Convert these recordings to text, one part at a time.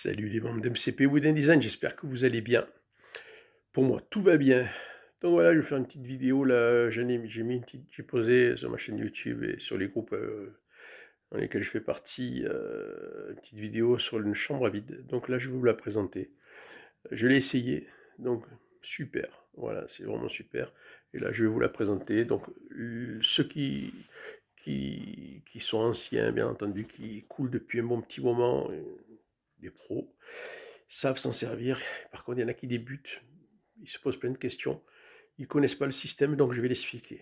Salut les membres d'MCP Wooden Design, j'espère que vous allez bien. Pour moi, tout va bien. Donc voilà, je vais faire une petite vidéo là. J'ai posé sur ma chaîne YouTube et sur les groupes dans lesquels je fais partie une petite vidéo sur une chambre à vide. Donc là, je vais vous la présenter. Je l'ai essayé, donc super. Voilà, c'est vraiment super. Et là, je vais vous la présenter. Donc ceux qui sont anciens, bien entendu, qui coulent depuis un bon petit moment, des pros, savent s'en servir. Par contre, il y en a qui débutent, ils se posent plein de questions, ils ne connaissent pas le système, donc je vais l'expliquer.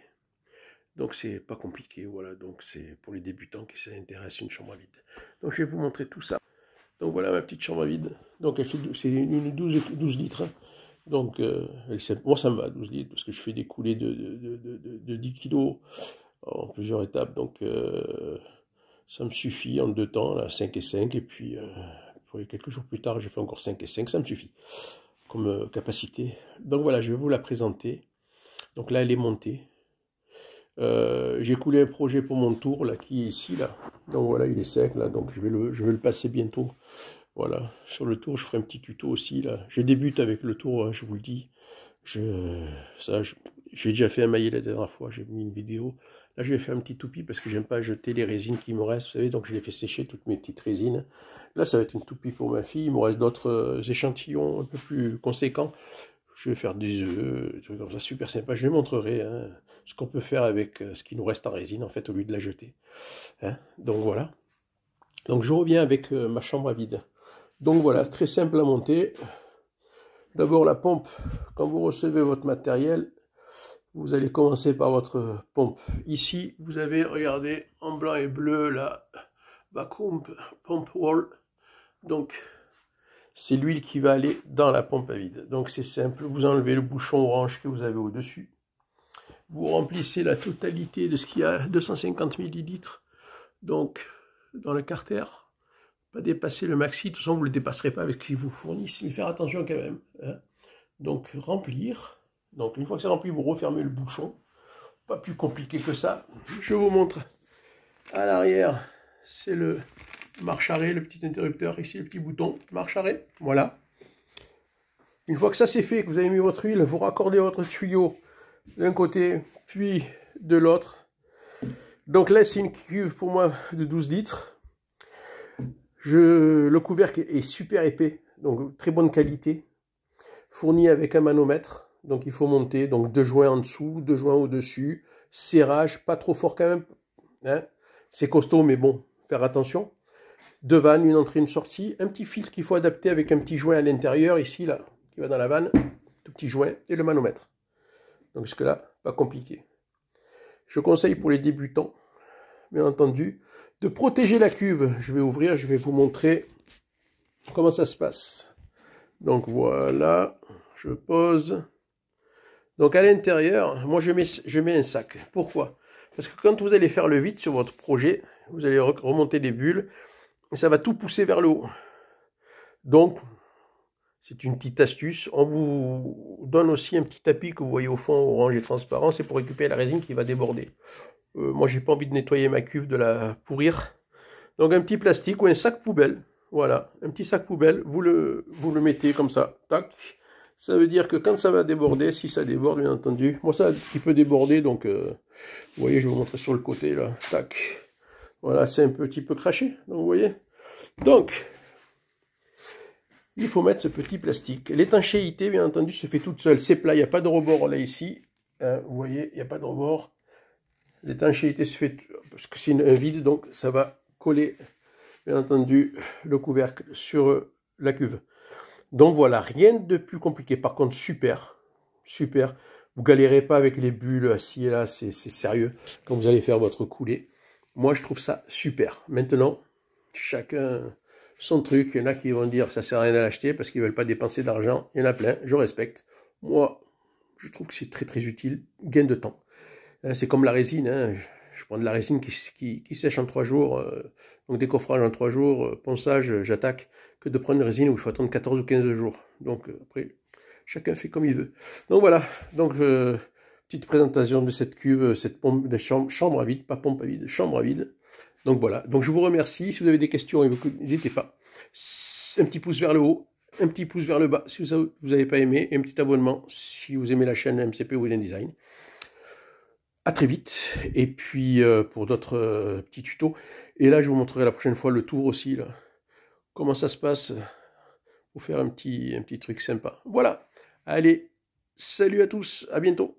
Donc c'est pas compliqué, voilà, donc c'est pour les débutants qui s'intéressent à une chambre à vide. Donc je vais vous montrer tout ça. Donc voilà ma petite chambre à vide, donc c'est une 12 litres, hein. Donc moi ça me va, 12 litres, parce que je fais des coulées de 10 kg en plusieurs étapes, donc ça me suffit en 2 temps, là, 5 et 5, et puis pour quelques jours plus tard, j'ai fait encore 5 et 5, ça me suffit comme capacité. Donc voilà, je vais vous la présenter. Donc là, elle est montée. J'ai coulé un projet pour mon tour, là, qui est ici, là. Donc voilà, il est sec, là, donc je vais le passer bientôt. Voilà, sur le tour, je ferai un petit tuto aussi, là. Je débute avec le tour, hein, je vous le dis. J'ai déjà fait un maillet la dernière fois, j'ai mis une vidéo. Là, je vais faire un petit toupie parce que j'aime pas jeter les résines qui me restent, vous savez, donc je les fais sécher, toutes mes petites résines. Là, ça va être une toupie pour ma fille. Il me reste d'autres échantillons un peu plus conséquents. Je vais faire des œufs, des trucs comme ça, super sympa. Je les montrerai, hein, ce qu'on peut faire avec ce qui nous reste en résine, en fait, au lieu de la jeter. Hein. Donc voilà. Donc je reviens avec ma chambre à vide. Donc voilà, très simple à monter. D'abord la pompe, quand vous recevez votre matériel, vous allez commencer par votre pompe. Ici, vous avez, regardez, en blanc et bleu, la vacuum pump wall. Donc, c'est l'huile qui va aller dans la pompe à vide. Donc, c'est simple, vous enlevez le bouchon orange que vous avez au-dessus. Vous remplissez la totalité de ce qu'il y a, 250 ml. Donc, dans le carter, pas dépasser le maxi. De toute façon, vous ne le dépasserez pas avec ce qu'ils vous fournissent, mais faire attention quand même. Hein. Donc, remplir. Donc, une fois que c'est rempli, vous refermez le bouchon. Pas plus compliqué que ça. Je vous montre. À l'arrière, c'est le marche-arrêt, le petit interrupteur. Ici, le petit bouton marche-arrêt. Voilà. Une fois que ça c'est fait, que vous avez mis votre huile, vous raccordez votre tuyau d'un côté, puis de l'autre. Donc là, c'est une cuve pour moi de 12 litres. Le couvercle est super épais, donc très bonne qualité. Fourni avec un manomètre. Donc il faut monter, donc 2 joints en dessous, 2 joints au-dessus, serrage, pas trop fort quand même, hein. C'est costaud mais bon, faire attention. 2 vannes, une entrée, une sortie, un petit filtre qu'il faut adapter avec un petit joint à l'intérieur, ici là, qui va dans la vanne, tout petit joint, et le manomètre. Donc jusque là, pas compliqué. Je conseille pour les débutants, bien entendu, de protéger la cuve. Je vais ouvrir, je vais vous montrer comment ça se passe. Donc voilà, je pose. Donc à l'intérieur, moi je mets un sac. Pourquoi? Parce que quand vous allez faire le vide sur votre projet, vous allez remonter des bulles, et ça va tout pousser vers le haut. Donc, c'est une petite astuce. On vous donne aussi un petit tapis que vous voyez au fond, orange et transparent, c'est pour récupérer la résine qui va déborder. Moi j'ai pas envie de nettoyer ma cuve, de la pourrir. Donc un petit plastique ou un sac poubelle. Voilà, un petit sac poubelle, vous le mettez comme ça, tac. Ça veut dire que quand ça va déborder, si ça déborde bien entendu, moi ça qui peut déborder, donc vous voyez, je vais vous montrer sur le côté là, tac. Voilà, c'est un petit peu craché, donc vous voyez. Donc, il faut mettre ce petit plastique. L'étanchéité, bien entendu, se fait toute seule. C'est plat, il n'y a pas de rebord là ici. Hein, vous voyez, il n'y a pas de rebord. L'étanchéité se fait parce que c'est un vide, donc ça va coller, bien entendu, le couvercle sur la cuve. Donc voilà, rien de plus compliqué. Par contre, super, super. Vous galérez pas avec les bulles assis et là, c'est sérieux quand vous allez faire votre coulée. Moi, je trouve ça super. Maintenant, chacun son truc. Il y en a qui vont dire ça sert à rien de l'acheter parce qu'ils veulent pas dépenser d'argent. Il y en a plein, je respecte. Moi, je trouve que c'est très très utile. Gain de temps. C'est comme la résine. Hein. Je prends de la résine qui sèche en 3 jours, donc décoffrage en 3 jours, ponçage, j'attaque, que de prendre une résine où il faut attendre 14 ou 15 jours. Donc après, chacun fait comme il veut. Donc voilà, donc petite présentation de cette cuve, cette pompe de chambre à vide, pas pompe à vide, chambre à vide. Donc voilà, donc je vous remercie. Si vous avez des questions, n'hésitez pas. un petit pouce vers le haut, un petit pouce vers le bas si vous n'avez pas aimé, et un petit abonnement si vous aimez la chaîne MCP Wheel & Design. À très vite, et puis pour d'autres petits tutos. Et là, je vous montrerai la prochaine fois le tour aussi, là. Comment ça se passe pour faire un petit truc sympa. Voilà, allez, salut à tous, à bientôt.